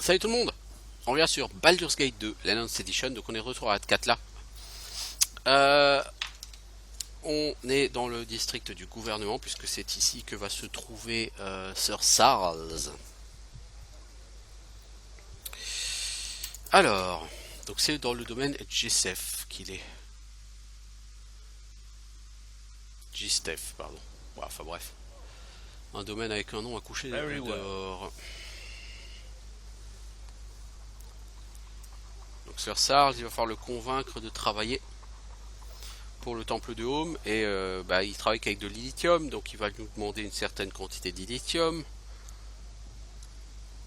Salut tout le monde. On revient sur Baldur's Gate 2, l'Announced Edition, donc on est de retour à Athkatla. Euh, on est dans le district du gouvernement, puisque c'est ici que va se trouver Sir Sarles. Alors, donc c'est dans le domaine GSEF qu'il est. GSTEF, pardon. Ouais, enfin bref. Un domaine avec un nom à coucher dehors. Donc Sir Sarles, il va falloir le convaincre de travailler pour le temple de Home et il travaille qu'avec de l'illithium, donc il va nous demander une certaine quantité d'illithium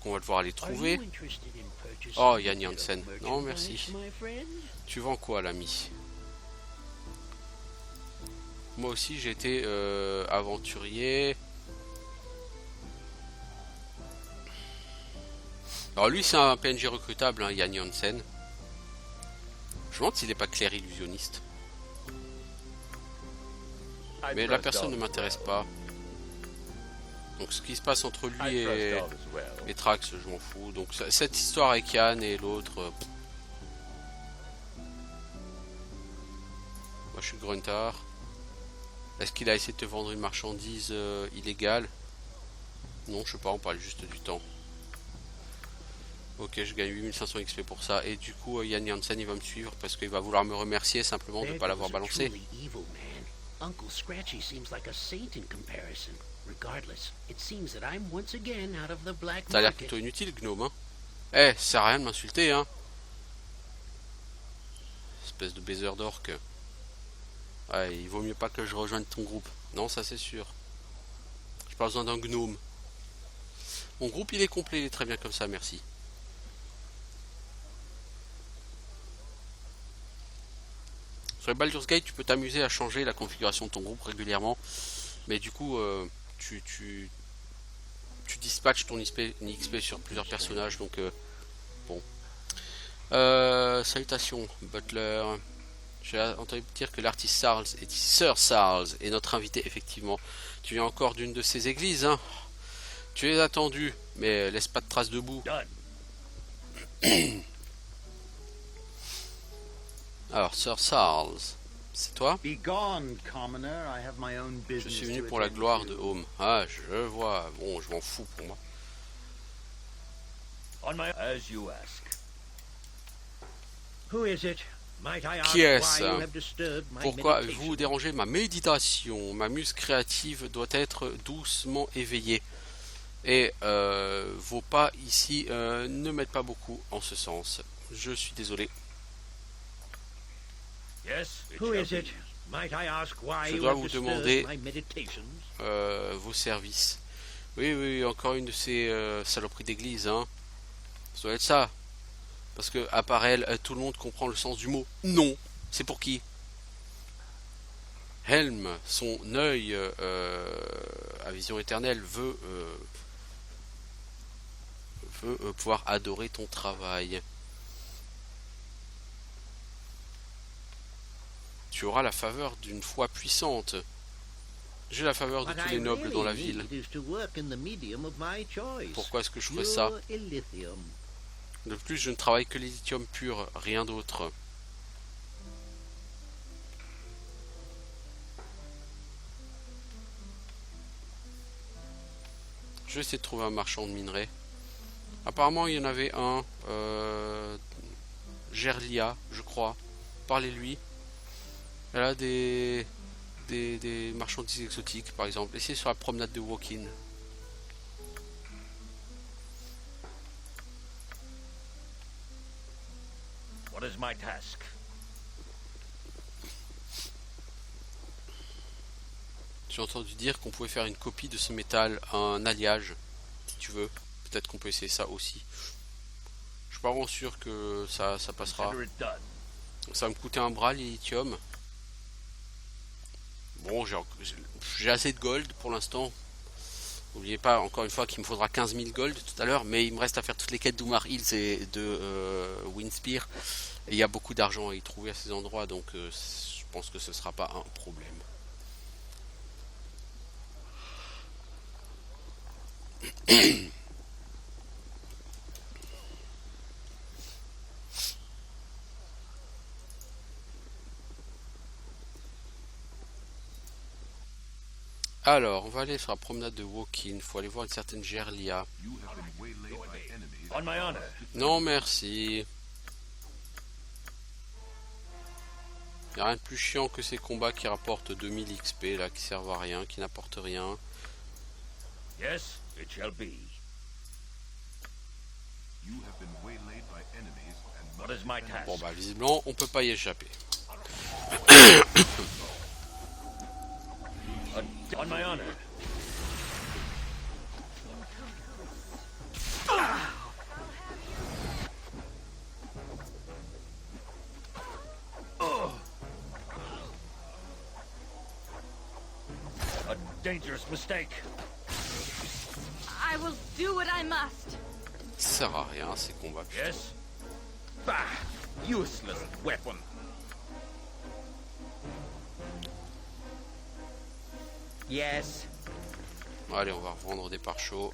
qu'on va devoir aller trouver. Oh, Yann Janssen, non merci. Tu vends quoi, l'ami? Moi aussi j'ai été aventurier. Alors lui c'est un PNJ recrutable, hein, Yann Janssen. Je me demande s'il n'est pas clair illusionniste. Mais la personne ne m'intéresse pas. Donc ce qui se passe entre lui et Trax, je m'en fous. Donc cette histoire avec Yann et l'autre... Moi je suis Gruntard. Est-ce qu'il a essayé de te vendre une marchandise illégale? Non, je sais pas, on parle juste du temps. Ok, je gagne 8500 XP pour ça. Et du coup, Yann Janssen, il va me suivre parce qu'il va vouloir me remercier simplement de ne pas l'avoir balancé. Uncle Scratchy seems like a saint in comparison. Regardless, it seems that I'm once again out of the black T'as l'air market. plutôt inutile, gnome, hein. Eh, ça sert à rien de m'insulter, hein. Espèce de baiser d'orc. Ouais, il vaut mieux pas que je rejoigne ton groupe. Non, ça c'est sûr. J'ai pas besoin d'un gnome. Mon groupe, il est complet, il est très bien comme ça, merci. Sur les Baldur's Gate, tu peux t'amuser à changer la configuration de ton groupe régulièrement. Mais du coup, tu dispatches ton XP sur plusieurs personnages. Donc, bon. Salutations, Butler. J'ai entendu dire que l'artiste Sarles est Sir Sarles est notre invité, effectivement. Tu viens encore d'une de ces églises, hein. Tu es attendu, mais laisse pas de traces de boue. Alors, Sir Sarles, c'est toi? Je suis venu pour la gloire de Home. Ah, je vois. Bon, je m'en fous pour moi. Qui est-ce? Pourquoi vous dérangez ma méditation? Ma muse créative doit être doucement éveillée. Et vos pas ici ne m'aident pas beaucoup en ce sens. Je suis désolé. Je dois vous demander vos services. Oui, oui, encore une de ces saloperies d'église, hein. Ça doit être ça. Parce que, à part elle, tout le monde comprend le sens du mot non. C'est pour qui? Helm, son œil à vision éternelle, veut pouvoir adorer ton travail. Tu auras la faveur d'une foi puissante. J'ai la faveur de tous les nobles dans la ville. Pourquoi est-ce que je ferais ça? De plus, je ne travaille que les lithium pur, rien d'autre. Je vais essayer de trouver un marchand de minerais. Apparemment, il y en avait un. Gerlia, je crois. Parlez-lui. Elle a des marchandises exotiques, par exemple. Essayez sur la promenade de Wokin. What is my task? J'ai entendu dire qu'on pouvait faire une copie de ce métal, un alliage, si tu veux. Peut-être qu'on peut essayer ça aussi. Je suis pas vraiment sûr que ça passera. Ça va me coûter un bras, les lithium. Bon, j'ai assez de gold pour l'instant. N'oubliez pas, encore une fois, qu'il me faudra 15 000 gold tout à l'heure. Mais il me reste à faire toutes les quêtes d'Oumar Hills et de Windspear. Et il y a beaucoup d'argent à y trouver à ces endroits. Donc je pense que ce ne sera pas un problème. Alors, on va aller sur la promenade de Wokin. Faut aller voir une certaine Gerlia. On my honor. Non, merci. Y a rien de plus chiant que ces combats qui rapportent 2000 XP, là, qui servent à rien, qui n'apportent rien. Yes, it shall be. What is my task? Bon, bah, visiblement, on peut pas y échapper. On my honor. A dangerous mistake. I will do what I must. Ça sert à rien, ces combats. Putain. Yes. Bah, useless weapon. Yes. Allez, on va revendre des pare-chauds.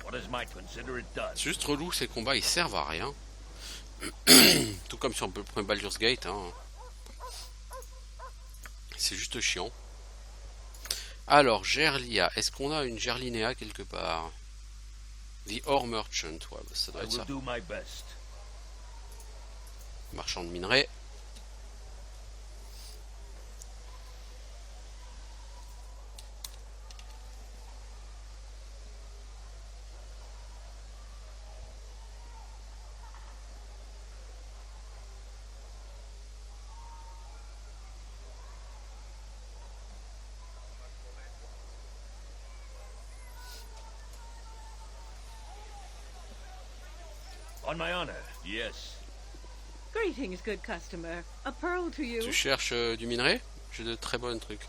What is my consider it done? C'est juste relou, ces combats, ils servent à rien. Tout comme sur le premier Baldur's Gate. Hein. C'est juste chiant. Alors, Gerlia. Est-ce qu'on a une Gerlinéa quelque part? The Ore Merchant. Ouais, bah, ça doit I être will ça. do my best. Marchand de minerais. On my honor. Yes. Greetings, good customer. A pearl to you. Tu cherches du minerai? J'ai de très bons trucs.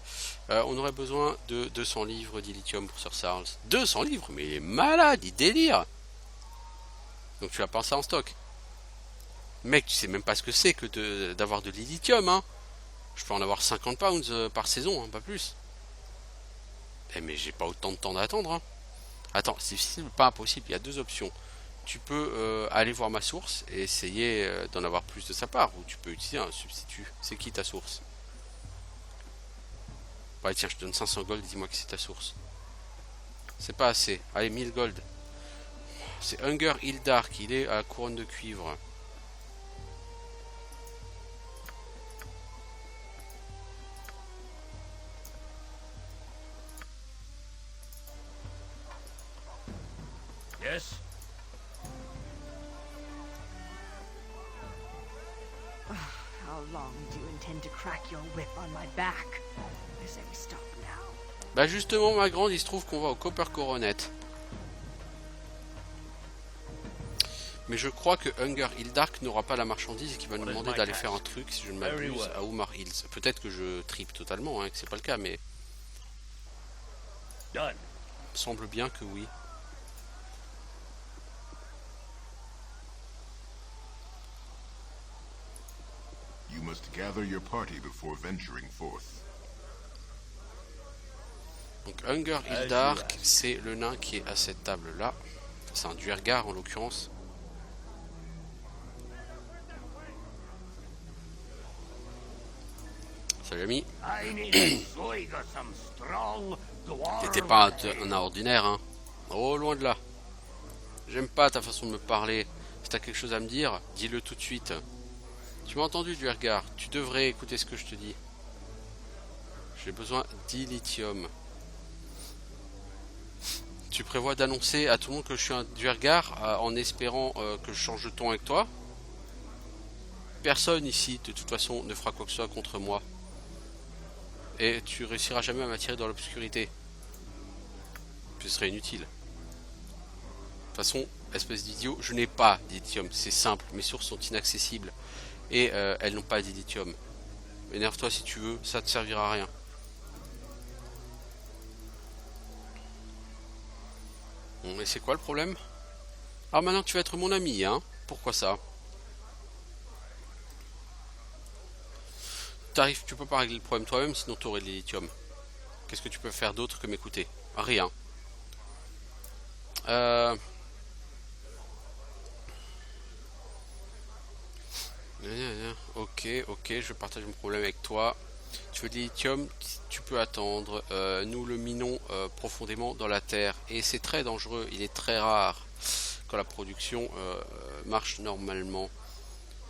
On aurait besoin de 200 livres d'illithium pour Sir Charles. 200 livres? Mais il est malade, il délire! Donc tu as pas ça en stock. Mec, tu sais même pas ce que c'est que d'avoir de l'illithium, hein. Je peux en avoir 50 pounds par saison, hein, pas plus. Eh mais j'ai pas autant de temps d'attendre, hein. Attends, c'est difficile, pas impossible, il y a deux options. Tu peux aller voir ma source et essayer d'en avoir plus de sa part, ou tu peux utiliser un substitut. C'est qui ta source? Ouais, tiens, je te donne 500 gold, dis-moi que c'est ta source. C'est pas assez. Allez, 1000 gold. C'est Hunger Hildark, il est à la couronne de cuivre. Yes. How long do you intend to crack your whip on my back? I say we stop now. Bah justement, ma grande, il se trouve qu'on va au Copper Coronet. Mais je crois que Hunger Hildark n'aura pas la marchandise et qu'il va nous demander d'aller faire un truc, si je ne m'abuse, à Umar Hills. Peut-être que je tripe totalement, hein, que c'est pas le cas, mais Done. semble bien que oui. You must gather your party before venturing forth. Donc Hunger Hildark, c'est le nain qui est à cette table-là. C'est un Duergar en l'occurrence. Salut ami. I need a swig of some strong T'étais pas un nain ordinaire, hein. Oh, loin de là. J'aime pas ta façon de me parler. Si t'as quelque chose à me dire, dis-le tout de suite. Tu m'as entendu, Duergar? Tu devrais écouter ce que je te dis. J'ai besoin d'illithium. Tu prévois d'annoncer à tout le monde que je suis un Duergar en espérant que je change de ton avec toi? Personne ici, de toute façon, ne fera quoi que ce soit contre moi. Et tu réussiras jamais à m'attirer dans l'obscurité. Ce serait inutile. De toute façon, espèce d'idiot, je n'ai pas d'illithium. C'est simple, mes sources sont inaccessibles. Et elles n'ont pas d'illithium. Énerve-toi si tu veux, ça te servira à rien. Bon, mais c'est quoi le problème? Ah, maintenant tu vas être mon ami, hein? Pourquoi ça? Tu peux pas régler le problème toi-même, sinon tu aurais de l'illithium. Qu'est-ce que tu peux faire d'autre que m'écouter? Rien. Ok, je partage mon problème avec toi. Tu veux du lithium, tu peux attendre. Nous le minons profondément dans la terre. Et c'est très dangereux, il est très rare quand la production marche normalement.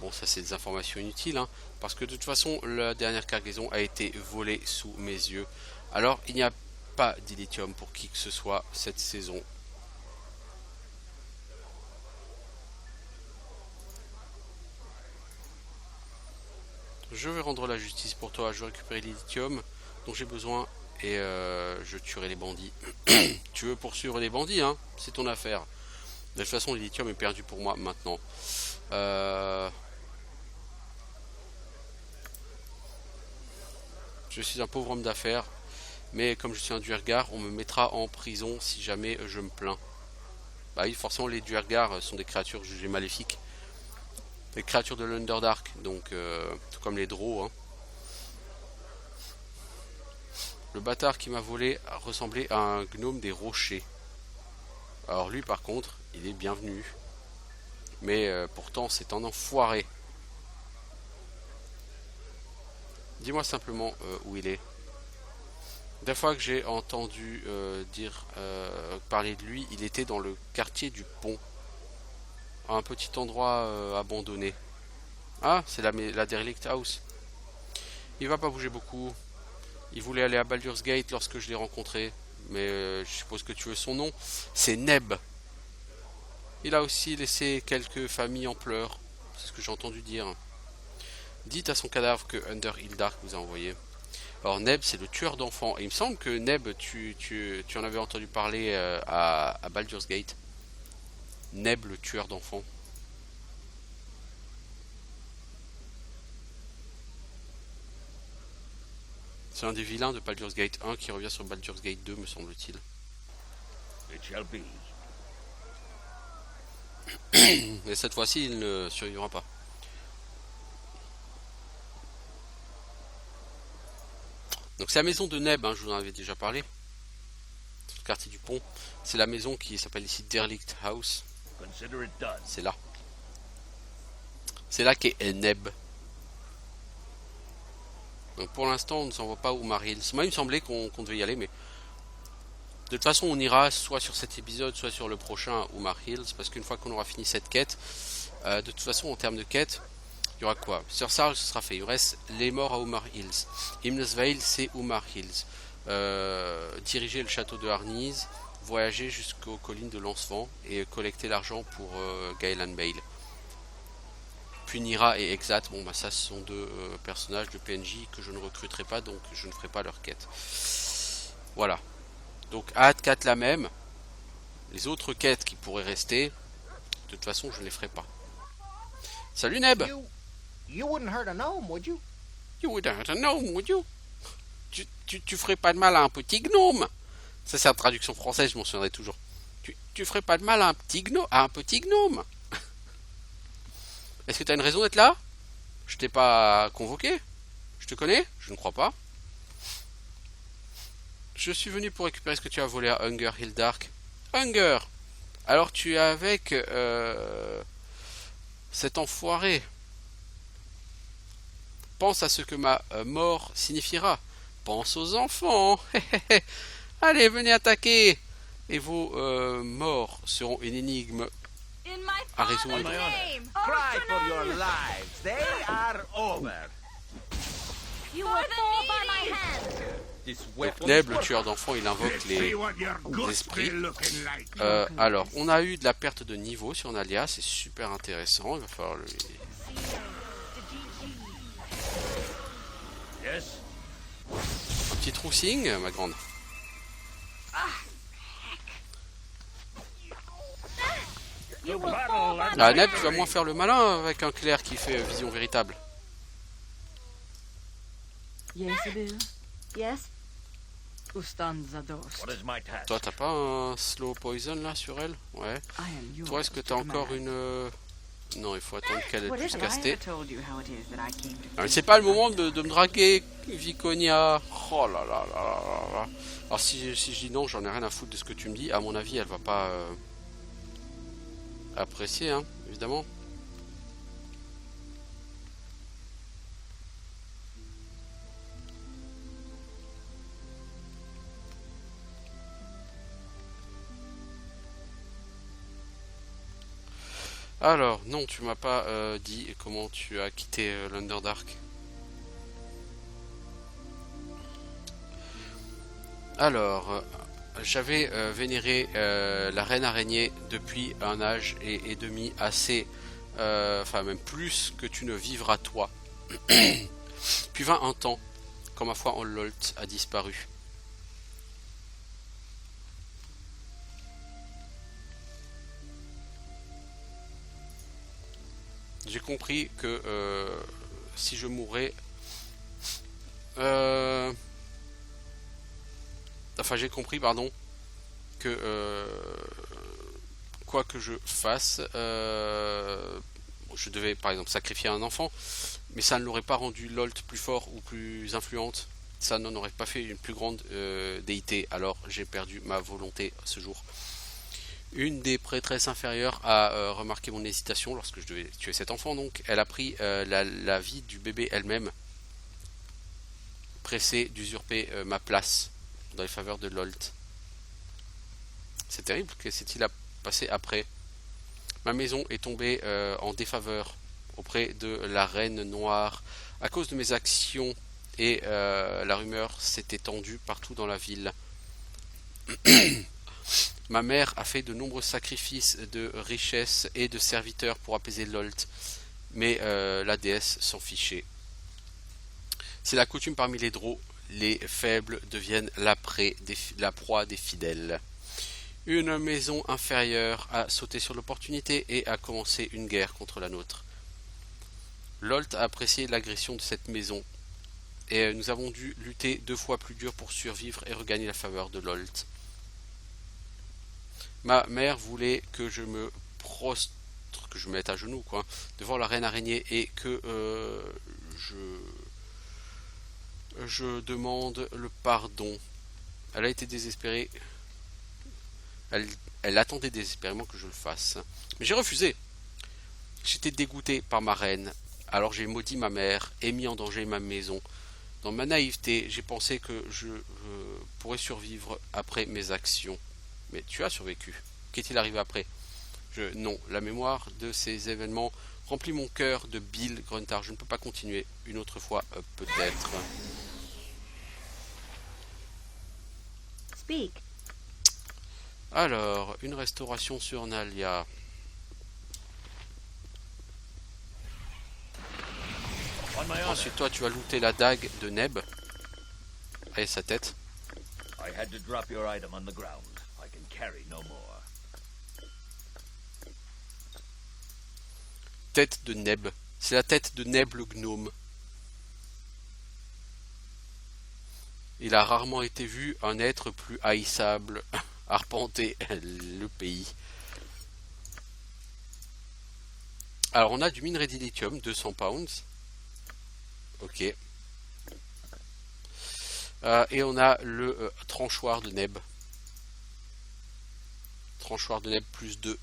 Bon, ça c'est des informations inutiles, hein, parce que de toute façon, la dernière cargaison a été volée sous mes yeux. Alors, il n'y a pas d'illithium pour qui que ce soit cette saison. Je vais rendre la justice pour toi, je vais récupérer l'illithium dont j'ai besoin et je tuerai les bandits. Tu veux poursuivre les bandits, hein, c'est ton affaire. De toute façon, l'illithium est perdu pour moi maintenant. Je suis un pauvre homme d'affaires, mais comme je suis un duergar, on me mettra en prison si jamais je me plains. Bah oui, forcément, les duergars sont des créatures jugées maléfiques. Des créatures de l'Underdark, donc tout comme les Drow. Hein. Le bâtard qui m'a volé ressemblait à un gnome des rochers. Alors lui, par contre, il est bienvenu. Mais pourtant, c'est un enfoiré. Dis-moi simplement où il est. La fois que j'ai entendu parler de lui, il était dans le quartier du pont. À un petit endroit abandonné. Ah, c'est la Derelict House. Il va pas bouger beaucoup. Il voulait aller à Baldur's Gate lorsque je l'ai rencontré. Mais je suppose que tu veux son nom. C'est Neb. Il a aussi laissé quelques familles en pleurs. C'est ce que j'ai entendu dire. Dites à son cadavre que Underhildark vous a envoyé. Alors Neb, c'est le tueur d'enfants. Et il me semble que Neb, tu en avais entendu parler à Baldur's Gate. Neb, le tueur d'enfants. C'est un des vilains de Baldur's Gate 1 qui revient sur Baldur's Gate 2, me semble-t-il. It shall be. Mais cette fois-ci, il ne survivra pas. Donc c'est la maison de Neb, hein, je vous en avais déjà parlé. C'est le quartier du pont. C'est la maison qui s'appelle ici Derelict House. Consider it done. C'est là. C'est là qu'est Neb. Donc pour l'instant, on ne s'en va pas au Umar Hills. Moi, il me semblait qu'on devait y aller, mais de toute façon, on ira soit sur cet épisode, soit sur le prochain Umar Hills, parce qu'une fois qu'on aura fini cette quête, de toute façon, en termes de quête, il y aura quoi? Sur Sarge, ce sera fait. Il reste les morts à Umar Hills. Himnesvale, c'est Umar Hills. Diriger le château de Harnies, voyager jusqu'aux collines de Lancevent et collecter l'argent pour Gailan Bale. Puis Nira et Exat, bon bah ça ce sont deux personnages de PNJ que je ne recruterai pas, donc je ne ferai pas leur quête. Voilà. Donc Ad 4 la même. Les autres quêtes qui pourraient rester, de toute façon je ne les ferai pas. Salut Neb. You wouldn't hurt a gnome, would you? You wouldn't hurt a gnome, would you? Tu ferais pas de mal à un petit gnome. Ça c'est la traduction française, je m'en souviendrai toujours. Tu ferais pas de mal à un petit gnome. Est-ce que tu as une raison d'être là? Je t'ai pas convoqué? Je te connais? Je ne crois pas. Je suis venu pour récupérer ce que tu as volé à Underhildark. Hunger! Alors tu es avec cet enfoiré. Pense à ce que ma mort signifiera. Pense aux enfants. Allez, venez attaquer. Et vos morts seront une énigme à résoudre. Cry for your lives. They are over. You will fall by my hand. This Donc weapon Neb, le tueur d'enfants, il invoque les esprits. Alors, on a eu de la perte de niveau sur Nalia, c'est super intéressant. Il va falloir le... Yes? Un petit troussing, ma grande. You will fall by my Ah, Neb, tu hand. vas moins faire le malin avec un clerc qui fait vision véritable. Yes, Abil. Yes. Ustanza dost. What is my task? Toi, t'as pas un slow poison là sur elle? Ouais. I am yours. Toi, est-ce que t'as to encore command. une... Non, il faut attendre qu'elle What is puisse it? I caster. have told you how it is that I came to Alors, c'est pas le moment de me draguer, Viconia. Oh là là là là là. Alors si je dis non, j'en ai rien à foutre de ce que tu me dis. À mon avis, elle va pas apprécier, hein, évidemment. Alors, non, tu m'as pas dit comment tu as quitté l'Underdark. Alors, j'avais vénéré la reine araignée depuis un âge et demi assez, enfin même plus que tu ne vivras toi. Puis vint un temps, quand ma foi en Lolt a disparu. J'ai compris que si je mourais, enfin j'ai compris, pardon, que quoi que je fasse, je devais par exemple sacrifier un enfant, mais ça ne l'aurait pas rendu Lolt plus fort ou plus influente. Ça n'en aurait pas fait une plus grande déité. Alors j'ai perdu ma volonté ce jour. Une des prêtresses inférieures a remarqué mon hésitation lorsque je devais tuer cet enfant. Donc elle a pris la vie du bébé elle-même, pressée d'usurper ma place dans les faveurs de Lolt. C'est terrible. Que s'est-il passé après? Ma maison est tombée en défaveur auprès de la reine noire à cause de mes actions, et la rumeur s'est étendue partout dans la ville. Ma mère a fait de nombreux sacrifices de richesses et de serviteurs pour apaiser Lolt, mais la déesse s'en fichait. C'est la coutume parmi les drôles, les faibles deviennent la proie des fidèles. Une maison inférieure a sauté sur l'opportunité et a commencé une guerre contre la nôtre. Lolt a apprécié l'agression de cette maison, et nous avons dû lutter 2 fois plus dur pour survivre et regagner la faveur de Lolt. Ma mère voulait que je me prostre, que je me mette à genoux, quoi, devant la reine araignée, et que je demande le pardon. Elle a été désespérée. Elle attendait désespérément que je le fasse. Mais j'ai refusé. J'étais dégoûté par ma reine. Alors j'ai maudit ma mère et mis en danger ma maison. Dans ma naïveté, j'ai pensé que je pourrais survivre après mes actions. Mais tu as survécu. Qu'est-il arrivé après? Non, la mémoire de ces événements remplit mon cœur de bile, Gruntar. Je ne peux pas continuer. Une autre fois, peut-être. Speak. Alors, une restauration sur Nalia. Ensuite, toi, tu vas looter la dague de Neb. Et sa tête. I had to drop your item on the ground. I can carry no more. Tête de Neb. C'est la tête de Neb le gnome. Il a rarement été vu un être plus haïssable arpenter le pays. Alors on a du minerai d'ilithium, 200 pounds. Ok. Et on a le tranchoir de Neb. Tranchoir de Neb plus 2.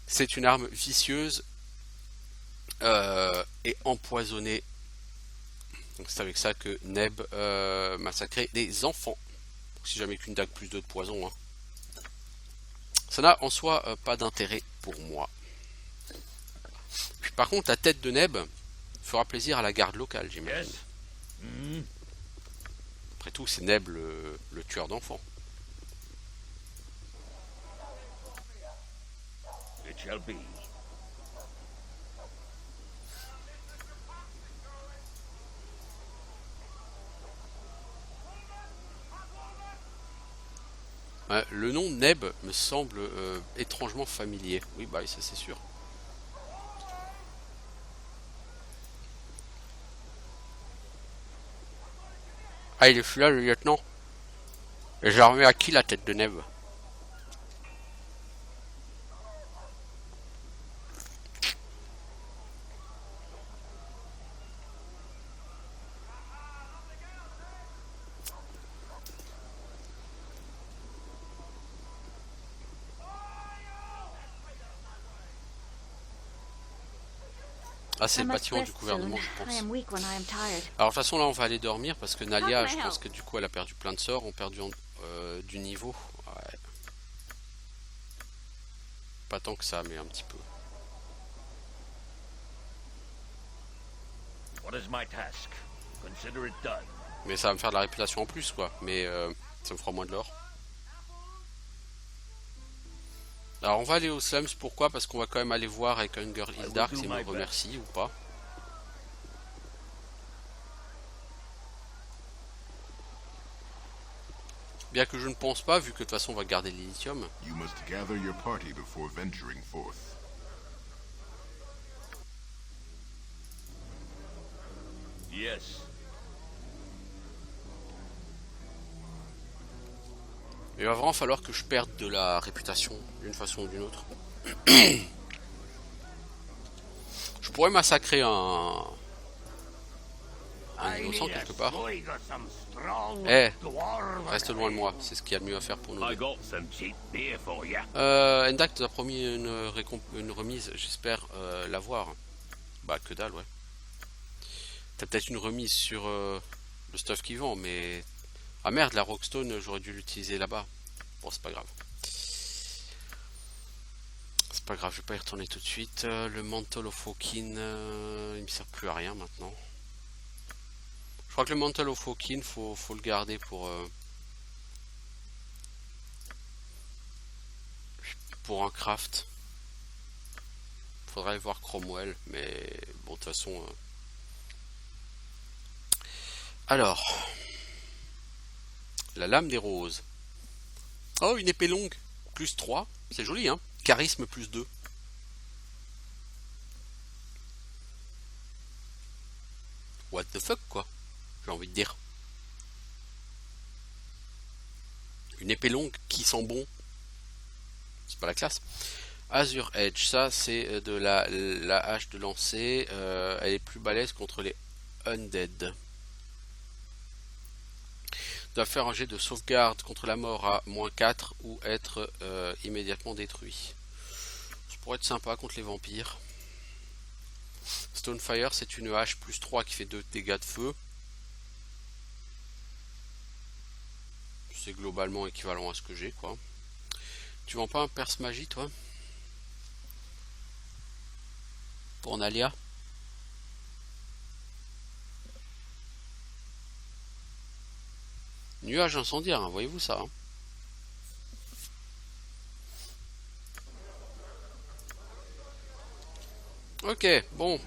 C'est une arme vicieuse et empoisonnée. Donc c'est avec ça que Neb massacrait des enfants. Si jamais qu'une dague plus 2 de poison. Hein. Ça n'a en soi pas d'intérêt pour moi. Puis, par contre, la tête de Neb fera plaisir à la garde locale, j'imagine. Yes. Après tout, c'est Neb le tueur d'enfants. It shall be. Le nom Neb me semble étrangement familier. Oui, bah ça c'est sûr. Ah, il est plus là, le lieutenant. Et j'ai remis à qui la tête de Neb? Ah, c'est I le must bâtiment du rest gouvernement, soon. je I pense. am weak when I am tired. Alors, de toute façon, là, on va aller dormir parce que Nalia, How can je I pense help? que du coup, elle a perdu plein de sorts, on a perdu du niveau. Ouais. Pas tant que ça, mais un petit peu. What is my task? Consider it done. Mais ça va me faire de la réputation en plus, quoi. Mais ça me fera moins de l'or. Alors on va aller aux slums, pourquoi? Parce qu'on va quand même aller voir avec Hunger Hildark s'il me remercie ou pas. Bien que je ne pense pas, vu que de toute façon on va garder le lithium. You must gather your party before venturing forth. Yes. Il va vraiment falloir que je perde de la réputation d'une façon ou d'une autre. Je pourrais massacrer un innocent quelque part. Eh, reste loin de moi, c'est ce qu'il y a de mieux à faire pour nous. Endak nous a promis une remise, j'espère l'avoir. Bah que dalle, ouais. T'as peut-être une remise sur le stuff qui vend, mais... Ah merde, la Rockstone, j'aurais dû l'utiliser là-bas. Bon, c'est pas grave. C'est pas grave, je vais pas y retourner tout de suite. Le Mantle of Hawkin, il me sert plus à rien maintenant. Je crois que le Mantle of Hawkin, faut le garder pour un craft. Faudrait aller voir Cromwell, mais bon, de toute façon... Alors... La lame des roses. Oh, une épée longue. Plus 3. C'est joli, hein. Charisme plus 2. What the fuck, quoi. J'ai envie de dire. Une épée longue qui sent bon. C'est pas la classe. Azure Edge. Ça, c'est de la hache de lancer. Elle est plus balèze contre les Undead. Doit faire un jet de sauvegarde contre la mort à -4 ou être immédiatement détruit. Ça pourrait être sympa contre les vampires. Stonefire, c'est une hache plus 3 qui fait 2 dégâts de feu. C'est globalement équivalent à ce que j'ai, quoi. Tu vends pas un perce magie, toi? Pour Nalia? Nuage incendiaire, hein, voyez-vous ça, hein. Ok, bon.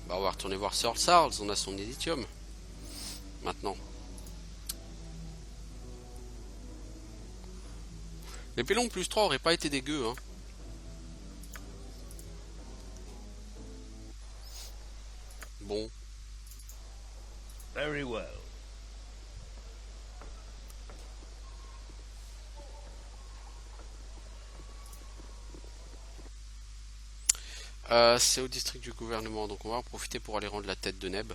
Bah, on va retourner voir Sir Sarles, on a son lithium. Maintenant. L'épée longue plus 3 aurait pas été dégueu, hein. Bon. Very well. C'est au district du gouvernement, donc on va en profiter pour aller rendre la tête de Neb.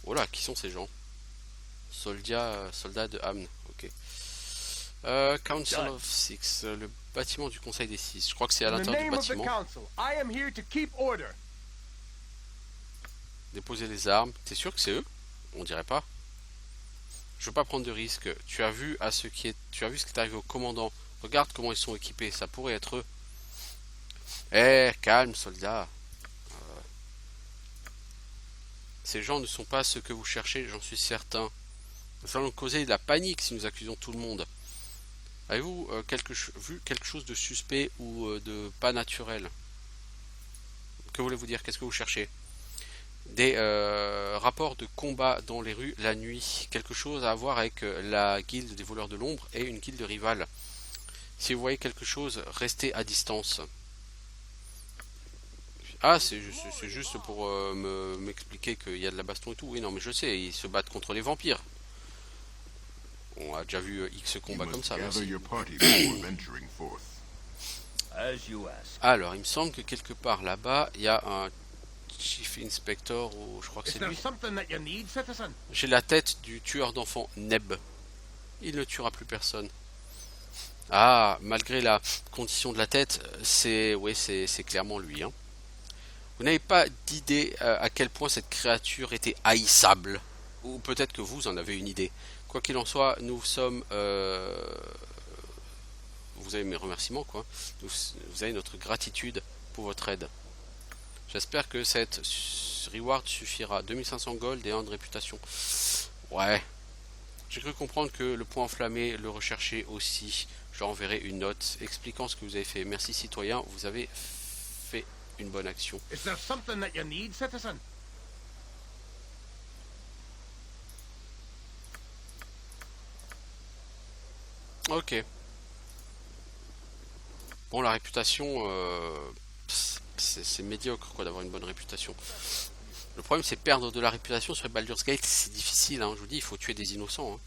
Oh là, qui sont ces gens? Soldats de Amn, ok. Council of Six, le bâtiment du Conseil des Six. Je crois que c'est à l'intérieur du bâtiment. Déposer les armes. T'es sûr que c'est eux? On dirait pas. Je veux pas prendre de risques. Tu as vu ce qui est arrivé au commandant. Regarde comment ils sont équipés. Ça pourrait être eux. Eh, calme, soldat. Ces gens ne sont pas ceux que vous cherchez, j'en suis certain. Nous allons causer de la panique si nous accusons tout le monde. Avez-vous vu quelque chose de suspect ou de pas naturel? Que voulez-vous dire? Qu'est-ce que vous cherchez? Des rapports de combat dans les rues la nuit. Quelque chose à voir avec la guilde des voleurs de l'ombre et une guilde rivale. Si vous voyez quelque chose, restez à distance. Ah, c'est juste pour m'expliquer qu'il y a de la baston et tout. Oui, non, mais je sais, ils se battent contre les vampires. On a déjà vu X combats comme ça. Alors, il me semble que quelque part là-bas, il y a un Chief Inspector, ou je crois que c'est lui. J'ai la tête du tueur d'enfants Neb. Il ne tuera plus personne. Ah, malgré la condition de la tête, c'est clairement lui, hein. Vous n'avez pas d'idée à quel point cette créature était haïssable. Ou peut-être que vous en avez une idée. Quoi qu'il en soit, nous sommes vous avez mes remerciements, quoi. Vous avez notre gratitude pour votre aide. J'espère que cette reward suffira. 2500 gold et 1 de réputation. Ouais. J'ai cru comprendre que le point enflammé le recherchait aussi. Je leur enverrai une note expliquant ce que vous avez fait. Merci citoyen, vous avez fait une bonne action. Is there something that you need, citizen? Ok. Bon, la réputation, c'est médiocre, quoi, d'avoir une bonne réputation. Le problème, c'est perdre de la réputation sur Baldur's Gate, c'est difficile, hein. Je vous dis, il faut tuer des innocents, hein.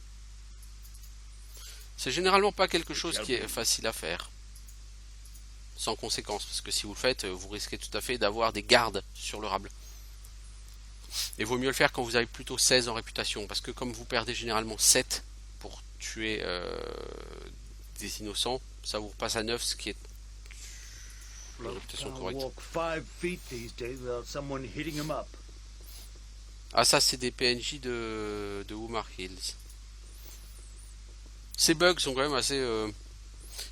C'est généralement pas quelque chose qui est facile à faire. Sans conséquence, parce que si vous le faites, vous risquez tout à fait d'avoir des gardes sur le rable. Et vaut mieux le faire quand vous avez plutôt 16 en réputation, parce que comme vous perdez généralement 7 pour tuer des innocents, ça vous repasse à 9, ce qui est une réputation correcte. Ah, ça c'est des PNJ de Woomar Hills. Ces bugs sont quand même assez...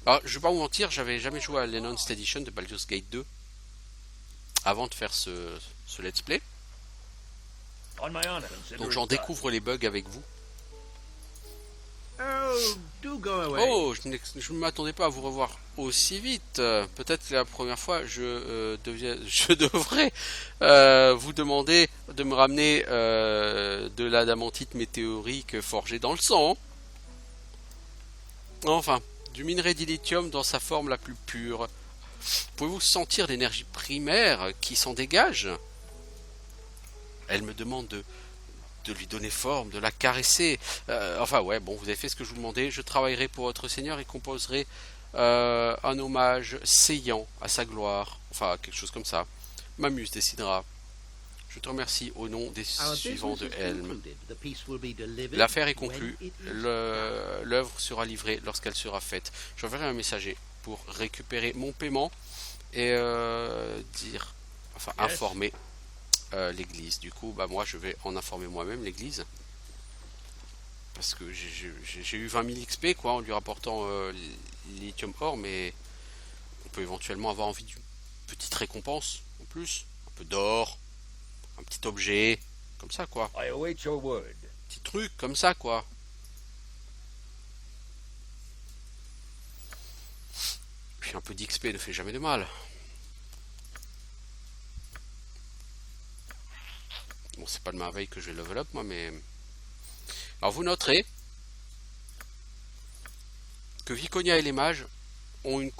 Alors, je vais pas vous mentir, j'avais jamais joué à l'Enhanced Edition de Baldur's Gate 2 avant de faire ce let's play. Donc j'en découvre les bugs avec vous. Oh, je ne m'attendais pas à vous revoir aussi vite. Peut-être que la première fois, je devrais vous demander de me ramener de l'adamantite météorique forgée dans le sang. Enfin, du minerai d'illithium dans sa forme la plus pure. Pouvez-vous sentir l'énergie primaire qui s'en dégage? Elle me demande de lui donner forme, de la caresser. Enfin ouais, bon, vous avez fait ce que je vous demandais. Je travaillerai pour votre seigneur et composerai un hommage saillant à sa gloire. Enfin, quelque chose comme ça. Ma muse décidera. Je te remercie au nom des suivants de Helm. L'affaire est conclue. L'œuvre sera livrée lorsqu'elle sera faite. J'enverrai un messager pour récupérer mon paiement et informer l'église. Du coup, bah moi je vais en informer moi-même l'église. Parce que j'ai eu 20 000 XP quoi en lui rapportant lithium or, mais on peut éventuellement avoir envie d'une petite récompense en plus. Un peu d'or. Un petit objet, comme ça quoi. Petit truc, comme ça quoi. Puis un peu d'XP ne fait jamais de mal. Bon, c'est pas de merveille que je vais level up moi, mais... Alors vous noterez que Viconia et les mages ont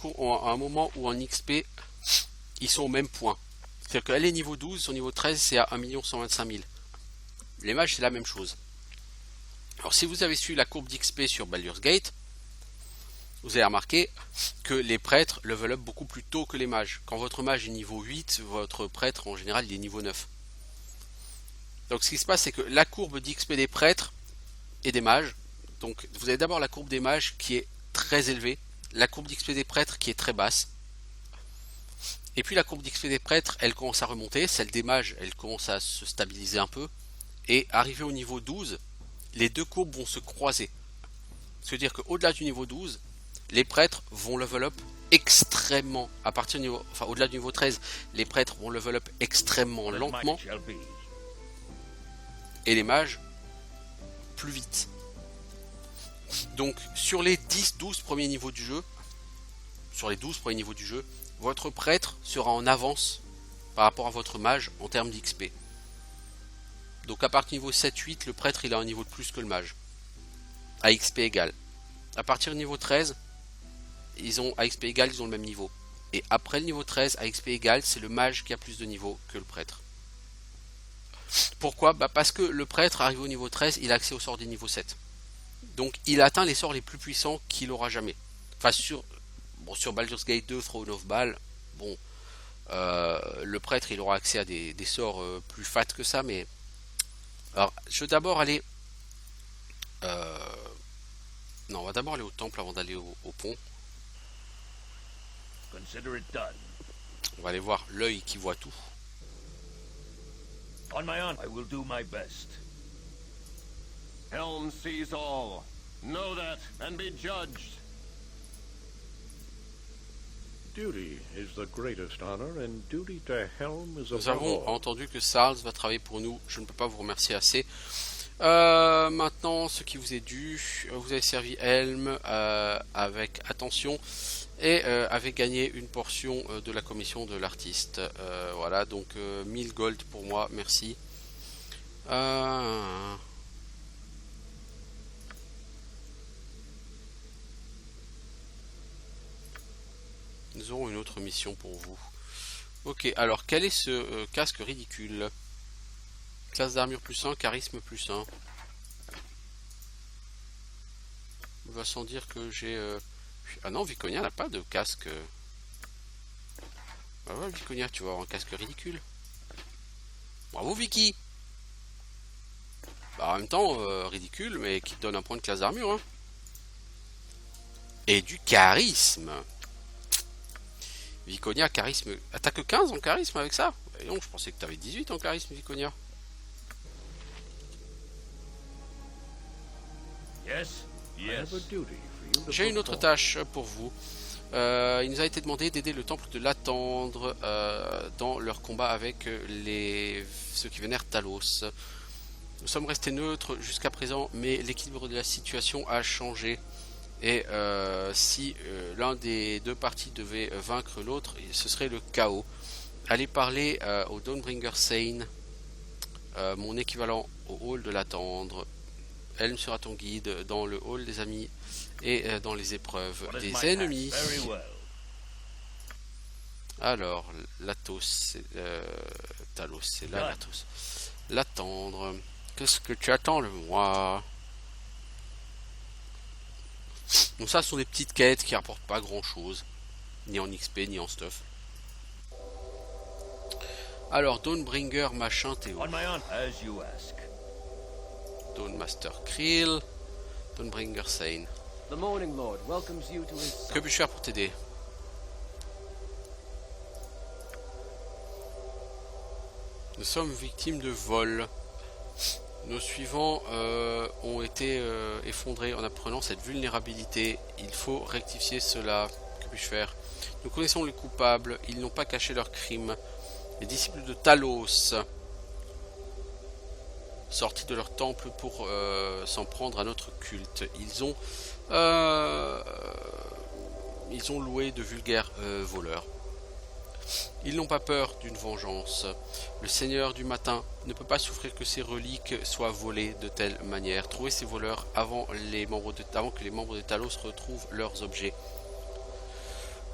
un moment où en XP, ils sont au même point. C'est-à-dire qu'elle est niveau 12, son niveau 13 c'est à 1 125 000. Les mages c'est la même chose. Alors si vous avez suivi la courbe d'XP sur Baldur's Gate, vous avez remarqué que les prêtres level up beaucoup plus tôt que les mages. Quand votre mage est niveau 8, votre prêtre en général il est niveau 9. Donc ce qui se passe c'est que la courbe d'XP des prêtres et des mages, donc vous avez d'abord la courbe des mages qui est très élevée, la courbe d'XP des prêtres qui est très basse. Et puis la courbe d'XP des prêtres, elle commence à remonter, celle des mages, elle commence à se stabiliser un peu, et arrivé au niveau 12, les deux courbes vont se croiser. C'est-à-dire qu'au-delà du niveau 12, les prêtres vont level up extrêmement, à partir du niveau, enfin au-delà du niveau 13, les prêtres vont level up extrêmement lentement, et les mages plus vite. Donc sur les 10-12 premiers niveaux du jeu, votre prêtre sera en avance par rapport à votre mage en termes d'XP. Donc à partir du niveau 7-8, le prêtre il a un niveau de plus que le mage. À XP égal. À partir du niveau 13, à XP égal, ils ont le même niveau. Et après le niveau 13, à XP égal, c'est le mage qui a plus de niveau que le prêtre. Pourquoi? Parce que le prêtre, arrivé au niveau 13, il a accès au sort des niveaux 7. Donc il atteint les sorts les plus puissants qu'il aura jamais. Enfin sur Baldur's Gate 2, Throne of Baal, bon, le prêtre il aura accès à des sorts plus fat que ça, mais... Alors, je vais d'abord aller... Non, on va d'abord aller au temple avant d'aller au pont. On va aller voir l'œil qui voit tout. On my honor, I will do my best. Helm sees all. Know that and be judged. Duty is the greatest honor, and duty to Helm is Nous above avons all. entendu que Sarles va travailler pour nous. Je ne peux pas vous remercier assez. Maintenant, ce qui vous est dû, vous avez servi Helm avec attention et avez gagné une portion de la commission de l'artiste. Voilà, donc 1000 gold pour moi, merci. Nous aurons une autre mission pour vous. Ok, alors quel est ce casque ridicule? Classe d'armure plus 1, charisme plus 1. Il va sans dire que j'ai... Ah non, Viconia n'a pas de casque. Bah ouais, Viconia, tu vas avoir un casque ridicule. Bravo Vicky. Bah, en même temps, ridicule, mais qui te donne un point de classe d'armure. Hein. Et du charisme. Viconia, charisme... Ah, t'as que 15 en charisme avec ça? Et non, je pensais que t'avais 18 en charisme, Viconia. Yes? I have a duty for you to J'ai une autre perform. tâche pour vous. Il nous a été demandé d'aider le temple de l'attendre dans leur combat avec ceux qui vénèrent Talos. Nous sommes restés neutres jusqu'à présent, mais l'équilibre de la situation a changé. Et si l'un des deux parties devait vaincre l'autre, ce serait le chaos. Allez parler au Dawnbringer Sane, mon équivalent au hall de l'attendre. Helm sera ton guide dans le hall des amis et dans les épreuves What is des my task? ennemis. Very well. Alors, Latos, Talos, c'est là, Latos. L'attendre. Qu'est-ce que tu attends de moi? Donc ça, ce sont des petites quêtes qui rapportent pas grand-chose. Ni en XP, ni en stuff. Alors, Dawnbringer, machin, Théo. On my own, as you ask. Dawnmaster Krill. Dawnbringer Sane. The Morning Lord welcomes you to his Que puis-je faire pour t'aider? Nous sommes victimes de vol. Nos suivants ont été effondrés en apprenant cette vulnérabilité. Il faut rectifier cela. Que puis-je faire? Nous connaissons les coupables. Ils n'ont pas caché leurs crimes. Les disciples de Talos, sortis de leur temple pour s'en prendre à notre culte. Ils ont loué de vulgaires voleurs. Ils n'ont pas peur d'une vengeance. Le Seigneur du Matin ne peut pas souffrir que ses reliques soient volées de telle manière. Trouvez ces voleurs avant que les membres de Talos retrouvent leurs objets.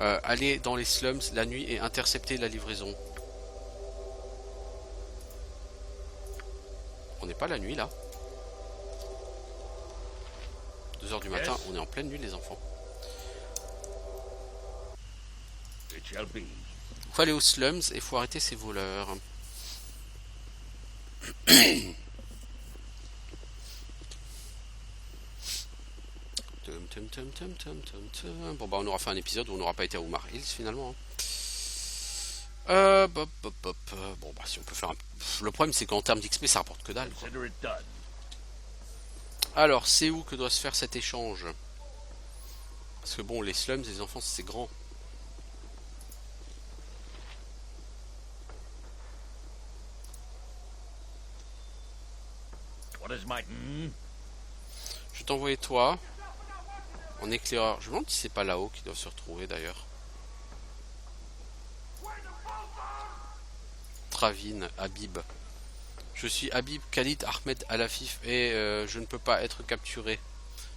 Allez dans les slums la nuit et interceptez la livraison. On n'est pas la nuit là. 2 h du matin, on est en pleine nuit les enfants. It shall be. Faut aller aux slums et faut arrêter ces voleurs. Bon bah on aura fait un épisode où on n'aura pas été à Umar Hills finalement. Bon bah si on peut faire un... Le problème c'est qu'en termes d'XP ça rapporte que dalle quoi. Consider it done. Alors c'est où que doit se faire cet échange? Parce que bon les slums les enfants c'est grand. What is my... Je vais t'envoyer toi en éclaireur. Je me demande si c'est pas là-haut qu'ils doivent se retrouver d'ailleurs. Travin, Habib. Je suis Habib Khalid Ahmed Al-Afif et je ne peux pas être capturé.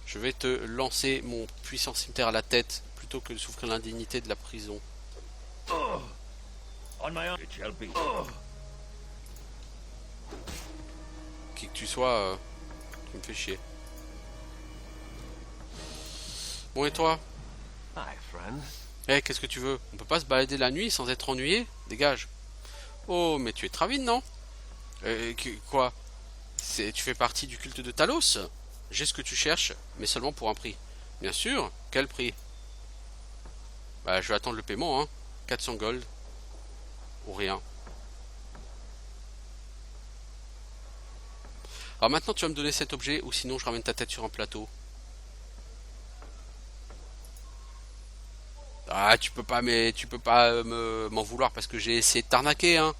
Je vais te lancer mon puissant cimetière à la tête plutôt que de souffrir l'indignité de la prison. On my own, it shall be. Qui que tu sois, tu me fais chier. Bon et toi? Hi, friend. Eh, qu'est-ce que tu veux? On peut pas se balader la nuit sans être ennuyé? Dégage. Oh, mais tu es Travin, non? Quoi? Tu fais partie du culte de Talos? J'ai ce que tu cherches, mais seulement pour un prix. Bien sûr, quel prix? Bah, je vais attendre le paiement, hein. 400 gold. Ou rien. Alors maintenant, tu vas me donner cet objet, ou sinon je ramène ta tête sur un plateau. Ah, tu peux pas, mais tu peux pas m'en vouloir parce que j'ai essayé de t'arnaquer, hein.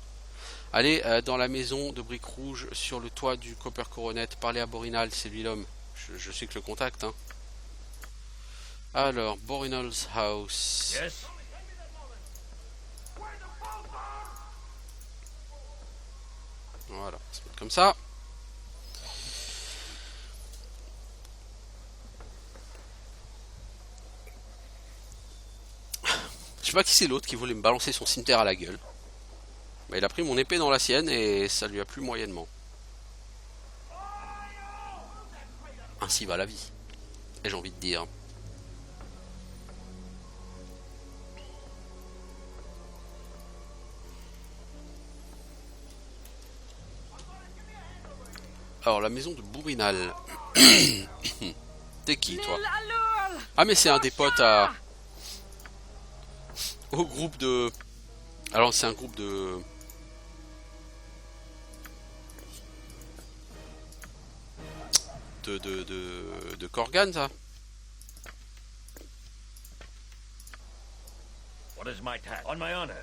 Allez, dans la maison de briques rouges, sur le toit du Copper Coronet, parlez à Borinal, c'est lui l'homme. Je sais que le contact, hein. Alors, Borinal's house. Yes? Voilà, ça va être comme ça. Je sais pas qui c'est l'autre qui voulait me balancer son cimetière à la gueule. Mais il a pris mon épée dans la sienne et ça lui a plu moyennement. Ainsi va la vie. Et j'ai envie de dire. Alors, la maison de Borinal. T'es qui, toi? Ah, mais c'est un des potes à... Au groupe de... Alors, c'est un groupe de... De Korgan, ça. What is my task? On my honor.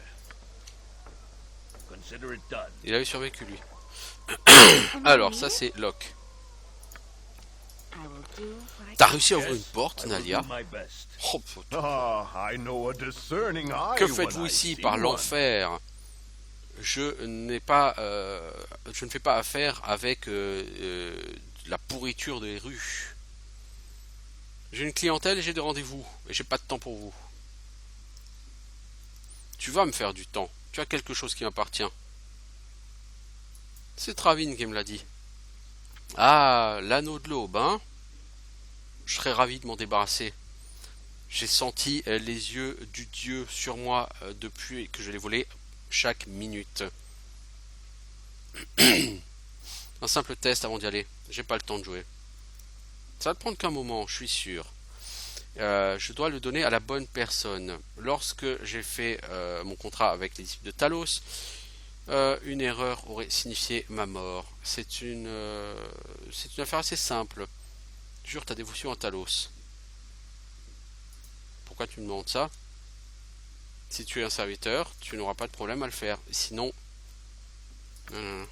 Consider it done. Il avait survécu, lui. Alors, ça, c'est Locke. T'as réussi à ouvrir une porte, I will Nalia? do my best. Oh, putain. Ah, I know a discerning eye. Que when faites-vous I ici see par one. l'enfer? Je ne fais pas affaire avec la pourriture des rues. J'ai une clientèle et j'ai des rendez-vous. Et j'ai pas de temps pour vous. Tu vas me faire du temps. Tu as quelque chose qui m'appartient. C'est Travin qui me l'a dit. Ah, l'anneau de l'aube, hein? Je serais ravi de m'en débarrasser. J'ai senti les yeux du dieu sur moi depuis que je l'ai volé chaque minute. Un simple test avant d'y aller. J'ai pas le temps de jouer. Ça va te prendre qu'un moment, je suis sûr. Je dois le donner à la bonne personne. Lorsque j'ai fait mon contrat avec les disciples de Talos, une erreur aurait signifié ma mort. C'est une affaire assez simple. Jure ta dévotion à Talos. Pourquoi tu me demandes ça? Si tu es un serviteur, tu n'auras pas de problème à le faire. Sinon... Non.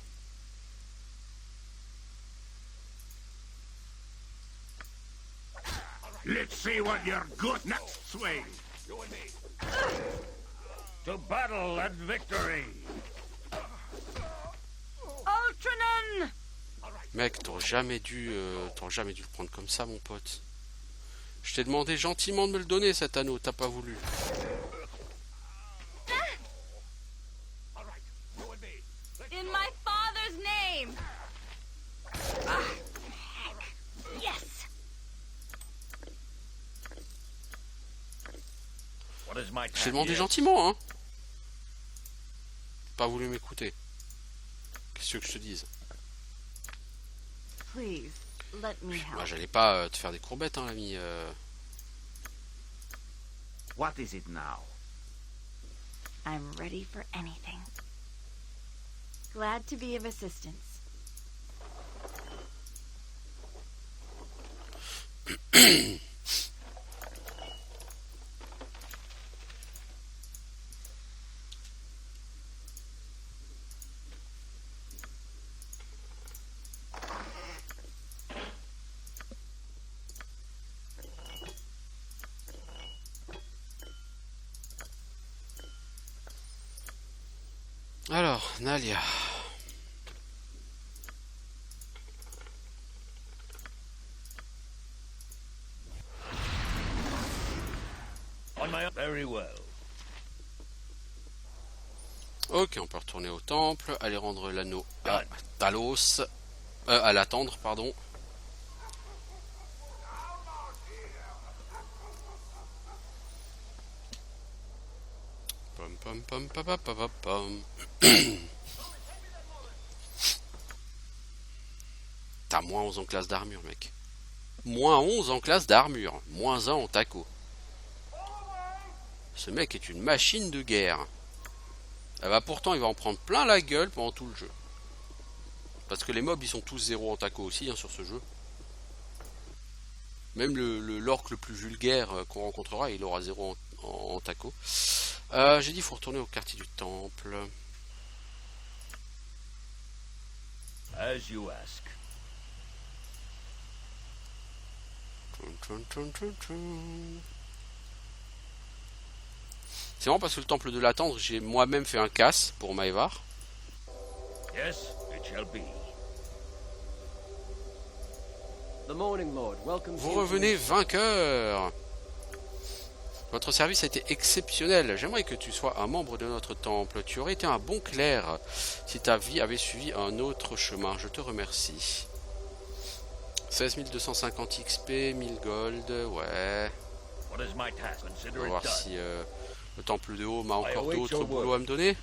Let's see what you're good next swing. To battle and victory. Ultranen! Mec, t'aurais jamais dû le prendre comme ça, mon pote. Je t'ai demandé gentiment de me le donner, cet anneau. T'as pas voulu. In my father's name! Ah, heck. Yes! What is my Je task? t'ai demandé Yes. gentiment, hein. Pas voulu m'écouter. Qu'est-ce que je te dise? Please, let me Bah, help. j'allais pas te faire des courbettes, hein, l'ami. What is it now? I'm ready for anything. Glad to be of assistance. Alors, Nalia. On my very well. Ok, on peut retourner au temple, aller rendre l'anneau à Talos. À l'attendre, pardon. Pom pom pom pom pom pom pom. T'as moins 11 en classe d'armure, mec. Moins 11 en classe d'armure. Moins 1 en taco. Ce mec est une machine de guerre. Ah bah pourtant, il va en prendre plein la gueule pendant tout le jeu. Parce que les mobs, ils sont tous 0 en taco aussi, hein, sur ce jeu. Même l'orc le plus vulgaire qu'on rencontrera, il aura 0 en taco. J'ai dit il faut retourner au quartier du temple. As you ask. C'est vraiment parce que le temple de l'attendre, j'ai moi-même fait un casse pour Maévar. Yes, it shall be. The Morning Lord welcomes Vous you to revenez his... vainqueur. Votre service a été exceptionnel. J'aimerais que tu sois un membre de notre temple. Tu aurais été un bon clerc si ta vie avait suivi un autre chemin. Je te remercie. 16 250 XP, 1000 gold, ouais. What is my task? On Consider va it voir done. si le temple de haut m'a encore await d'autres your boulots word. à me donner.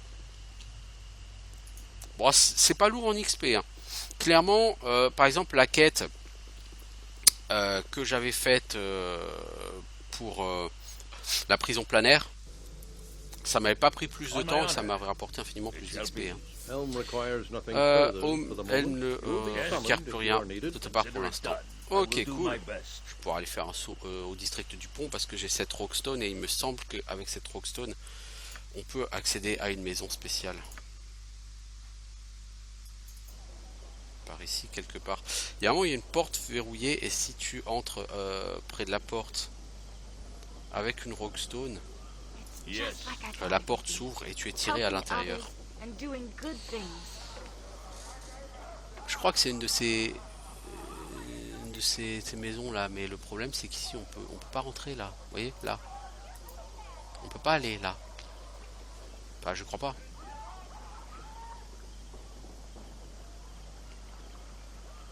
Bon, c'est pas lourd en XP. Hein. Clairement, par exemple, la quête que j'avais faite pour la prison planaire, ça m'avait pas pris plus de temps et ça m'avait rapporté infiniment plus d'XP. Hein. Helm requires nothing further for the Elle moment. ne requiert plus rien de ta part pour l'instant. Ok, I will do cool. my best. Je pourrais aller faire un saut au district du pont parce que j'ai cette rockstone et il me semble qu'avec cette rockstone, on peut accéder à une maison spéciale. Par ici, quelque part. Il y a un moment, il y a une porte verrouillée et si tu entres près de la porte avec une rockstone, Yes. la porte s'ouvre et tu es tiré à l'intérieur. Je crois que c'est une de ces maisons là, mais le problème c'est qu'ici on peut pas rentrer là. Vous voyez là, on peut pas aller là. Enfin, je crois pas.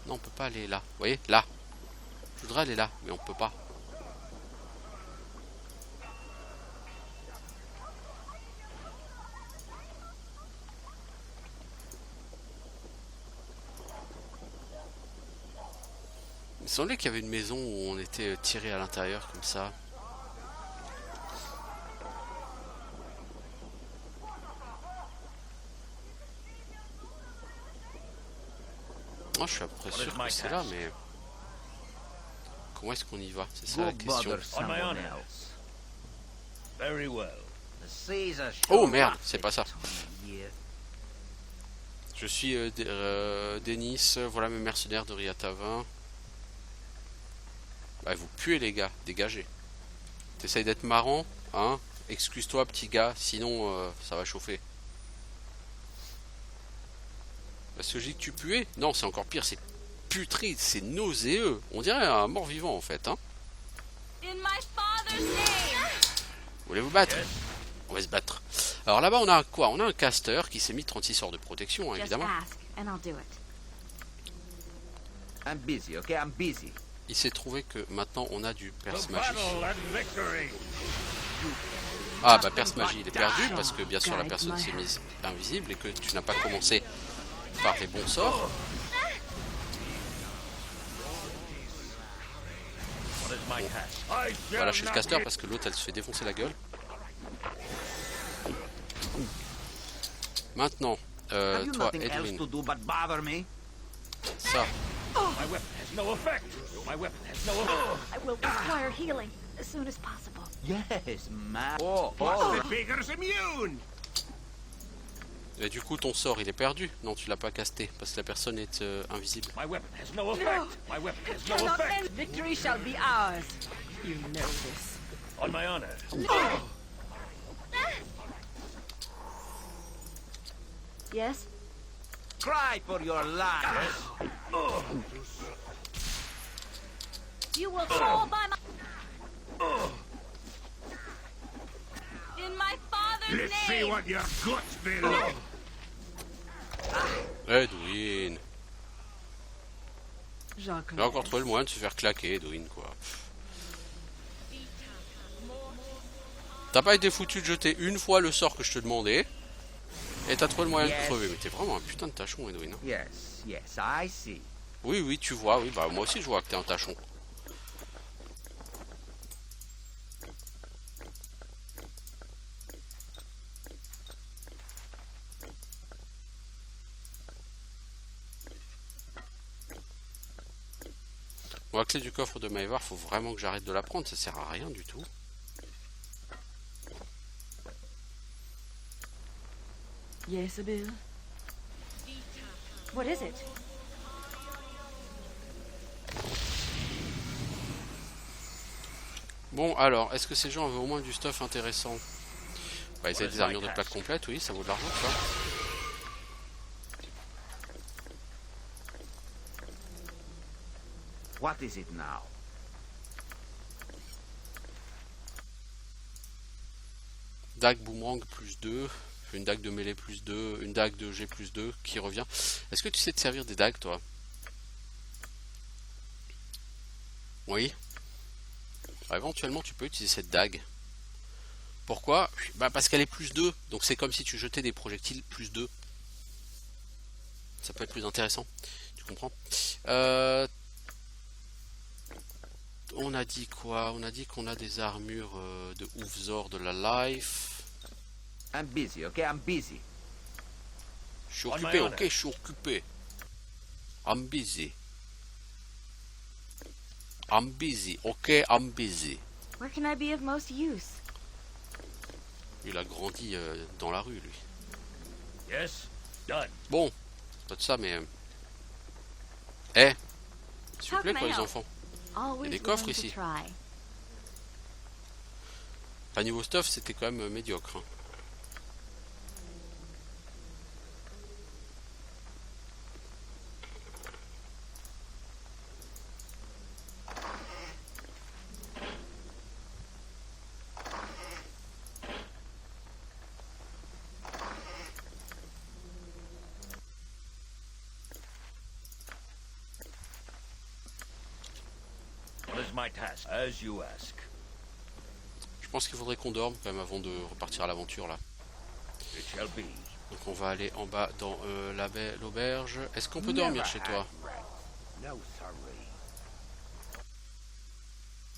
Non, on peut pas aller là. Vous voyez là. Je voudrais aller là, mais on peut pas. Il semblait qu'il y avait une maison où on était tiré à l'intérieur comme ça. Moi, je suis à peu près sûr que c'est là, mais comment est-ce qu'on y va? C'est ça la Go question. bother On my someone honor. else. Very well. The seas are Oh sure merde, rough c'est this pas ça. time of year. Je suis Denis, voilà mes mercenaires de Riatavin. Bah, vous puez les gars, dégagez. T'essayes d'être marrant, hein? Excuse-toi petit gars, sinon ça va chauffer. Parce que je dis que tu puais? Non, c'est encore pire, c'est putride, c'est nauséeux. On dirait un mort-vivant en fait, hein? Voulez-vous battre? On va se battre. Alors là-bas on a quoi? On a un caster qui s'est mis 36 sorts de protection, hein, évidemment. I'm busy, okay? I'm busy. Il s'est trouvé que maintenant on a du perce The magie. battle and victory. Ah bah perce magie il est perdu parce que bien sûr la personne s'est mise invisible et que tu n'as pas commencé par les bons sorts. What is my task? I On va shall lâcher le not caster be- parce que l'autre elle se fait défoncer la gueule. Maintenant, Have you toi nothing else Edwin, to do but bother me? ça, My weapon has no effect. My weapon has no effect. I will require healing as soon as possible. Yes, man. Figure's immune. et du coup ton sort il est perdu. Non tu l'as pas casté parce que la personne est invisible. My weapon has no effect. My weapon has no Cannot effect. end. Victory shall be ours. You know this. On my honor. Yes? Cry for your lives. You will fall by my... In my father's name! your guts will. Edwin, Jean il a encore trouvé le moyen de se faire claquer Edwin quoi. T'as pas été foutu de jeter une fois le sort que je te demandais. Et t'as trouvé le moyen de crever. Mais t'es vraiment un putain de tachon Edwin. Hein. Yes, yes, I see. Oui oui tu vois, oui bah moi aussi je vois que t'es un tachon. Bon, la clé du coffre de Maévar, faut vraiment que j'arrête de la prendre, ça sert à rien du tout. Yes, Abu? What is it? Bon, alors, est-ce que ces gens avaient au moins du stuff intéressant? Bah, ils avaient des armures de plaque complètes, oui, ça vaut de l'argent, ça. What is it now? Dague boomerang plus 2, une dague de mêlée plus 2, une dague de G plus 2 qui revient. Est-ce que tu sais te servir des dagues, toi? Oui. Bah, éventuellement, tu peux utiliser cette dague. Pourquoi? Bah, parce qu'elle est plus 2, donc c'est comme si tu jetais des projectiles plus 2. Ça peut être plus intéressant, tu comprends? On a dit quoi? On a dit qu'on a des armures de Oufzor de la Life. I'm busy, okay? I'm busy. Je suis occupé, ok, je suis occupé. I'm busy. I'm busy, ok, I'm busy. Where can I be of most use? Il a grandi dans la rue, lui. Yes, done. Bon, c'est pas de ça, mais... Eh, s'il vous How plaît, can I quoi, les help? enfants. Always des coffres willing to ici. try. Enfin, niveau stuff, c'était quand même médiocre. Hein. What is my task? As you ask. Je pense qu'il faudrait qu'on dorme quand même avant de repartir à l'aventure là. It shall be. Donc on va aller en bas dans l'auberge. Est-ce qu'on peut dormir chez toi? No, sorry.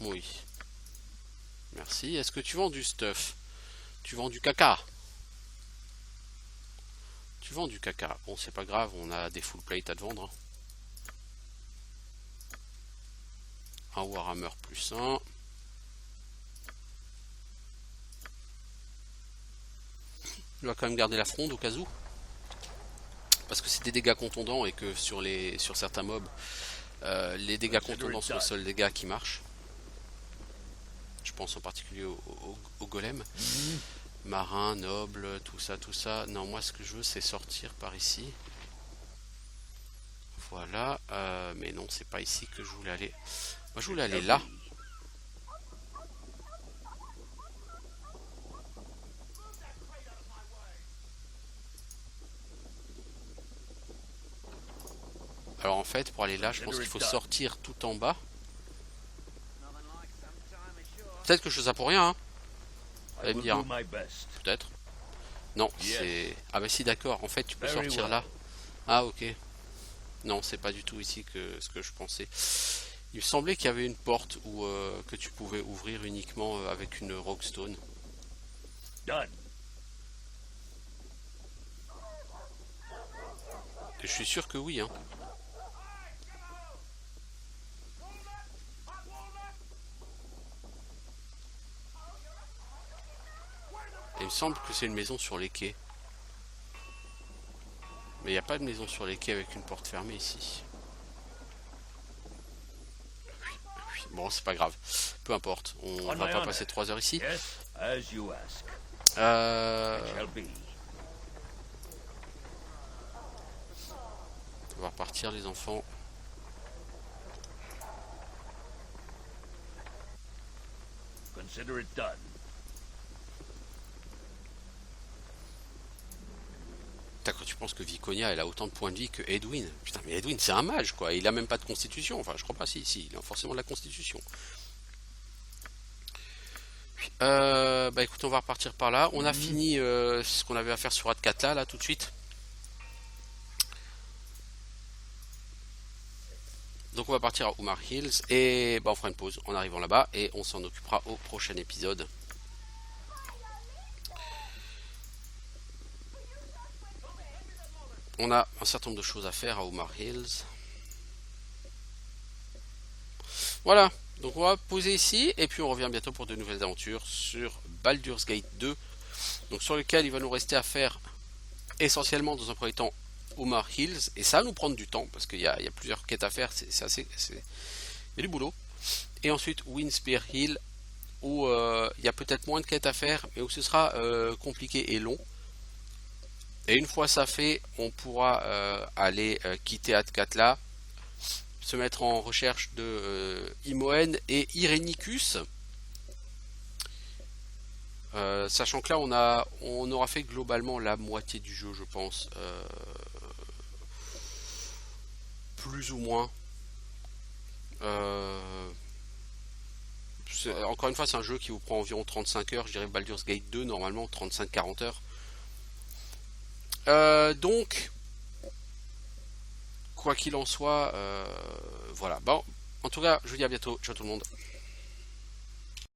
Oui. Merci. Est-ce que tu vends du stuff? Tu vends du caca? Tu vends du caca. Bon, c'est pas grave, on a des full plate à te vendre. Hein. Un Warhammer plus 1. Je vais quand même garder la fronde au cas où. Parce que c'est des dégâts contondants et que sur certains mobs, les dégâts contondants sont les seuls dégâts qui marchent. Je pense en particulier au golem. Marin, noble, tout ça. Non, moi ce que je veux c'est sortir par ici. Voilà. Mais non, c'est pas ici que je voulais aller. Moi je voulais aller là. Alors en fait, pour aller là, je pense qu'il faut sortir tout en bas. Peut-être que je fais ça pour rien, hein. Vous allez me dire. Peut-être. Non, c'est... Ah bah si, d'accord. En fait, tu peux sortir là. Ah, ok. Non, c'est pas du tout ici que ce que je pensais. Il me semblait qu'il y avait une porte où, que tu pouvais ouvrir uniquement avec une rockstone. Done. Et je suis sûr que oui, hein. Il me semble que c'est une maison sur les quais. Mais il n'y a pas de maison sur les quais avec une porte fermée ici. Bon, c'est pas grave. Peu importe. On va pas passer 3 heures ici. On va repartir, les enfants. Consider it done. Quand tu penses que Viconia elle a autant de points de vie que Edwin. Putain, mais Edwin c'est un mage quoi, il a même pas de constitution. Enfin, je crois pas, si, il a forcément de la constitution. Bah écoute, on va repartir par là. On a fini ce qu'on avait à faire sur Atkatla là tout de suite. Donc on va partir à Umar Hills et bah, on fera une pause en arrivant là-bas et on s'en occupera au prochain épisode. On a un certain nombre de choses à faire à Umar Hills. Voilà, donc on va poser ici et puis on revient bientôt pour de nouvelles aventures sur Baldur's Gate 2. Donc sur lequel il va nous rester à faire essentiellement dans un premier temps Omar Hills, et ça va nous prendre du temps parce qu'il y a plusieurs quêtes à faire, il y a du boulot. Et ensuite Windspear Hill, où il y a peut-être moins de quêtes à faire, mais où ce sera compliqué et long. Et une fois ça fait, on pourra aller quitter Atkatla, se mettre en recherche de Imoen et Irenicus. Sachant que là on aura fait globalement la moitié du jeu, je pense, plus ou moins. Encore une fois, c'est un jeu qui vous prend environ 35 heures, je dirais Baldur's Gate 2 normalement 35-40 heures. Donc quoi qu'il en soit, voilà. Bon, en tout cas, je vous dis à bientôt. Ciao tout le monde.